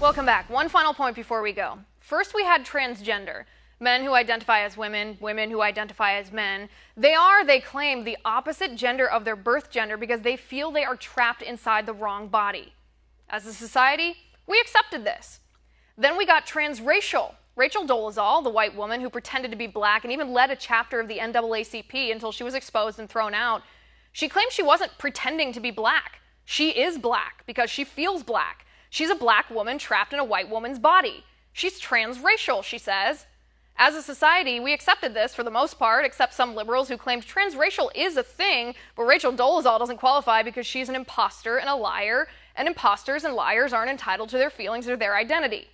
Welcome back. One final point before we go. First, we had transgender. Men who identify as women, women who identify as men. They claim, the opposite gender of their birth gender because they feel they are trapped inside the wrong body. As a society, we accepted this. Then we got transracial. Rachel Dolezal, the white woman who pretended to be black and even led a chapter of the NAACP until she was exposed and thrown out, she claimed she wasn't pretending to be black. She is black because she feels black. She's a black woman trapped in a white woman's body. She's transracial, she says. As a society, we accepted this for the most part, except some liberals who claimed transracial is a thing, but Rachel Dolezal doesn't qualify because she's an imposter and a liar, and imposters and liars aren't entitled to their feelings or their identity.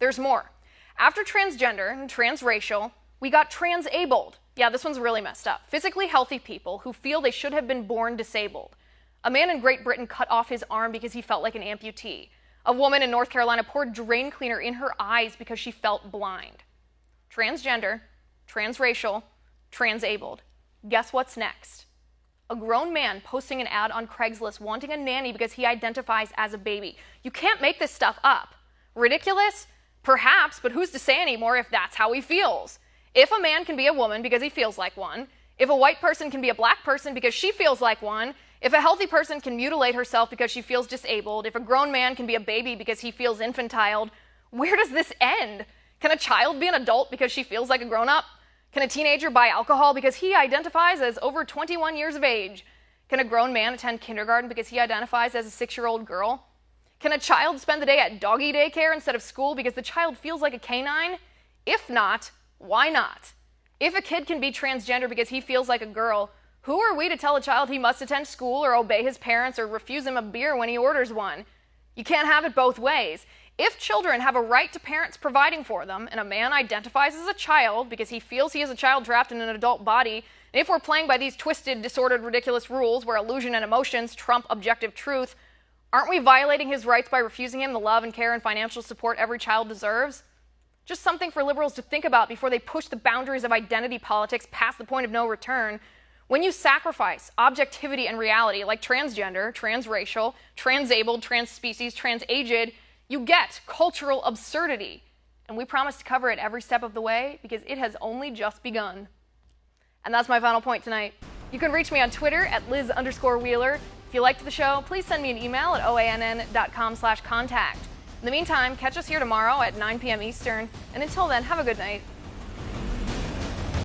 There's more. After transgender and transracial, we got transabled. Yeah, this one's really messed up. Physically healthy people who feel they should have been born disabled. A man in Great Britain cut off his arm because he felt like an amputee. A woman in North Carolina poured drain cleaner in her eyes because she felt blind. Transgender, transracial, transabled. Guess what's next? A grown man posting an ad on Craigslist wanting a nanny because he identifies as a baby. You can't make this stuff up. Ridiculous? Perhaps, but who's to say anymore if that's how he feels? If a man can be a woman because he feels like one, if a white person can be a black person because she feels like one, if a healthy person can mutilate herself because she feels disabled, if a grown man can be a baby because he feels infantile, where does this end? Can a child be an adult because she feels like a grown-up? Can a teenager buy alcohol because he identifies as over 21 years of age? Can a grown man attend kindergarten because he identifies as a 6-year-old girl? Can a child spend the day at doggy daycare instead of school because the child feels like a canine? If not, why not? If a kid can be transgender because he feels like a girl, who are we to tell a child he must attend school or obey his parents or refuse him a beer when he orders one? You can't have it both ways. If children have a right to parents providing for them, and a man identifies as a child because he feels he is a child trapped in an adult body, and if we're playing by these twisted, disordered, ridiculous rules where illusion and emotions trump objective truth, aren't we violating his rights by refusing him the love and care and financial support every child deserves? Just something for liberals to think about before they push the boundaries of identity politics past the point of no return. When you sacrifice objectivity and reality like transgender, transracial, transabled, transspecies, transaged, you get cultural absurdity. And we promise to cover it every step of the way because it has only just begun. And that's my final point tonight. You can reach me on Twitter at Liz_Wheeler. If you liked the show, please send me an email at oann.com/contact. In the meantime, catch us here tomorrow at 9 p.m. Eastern. And until then, have a good night.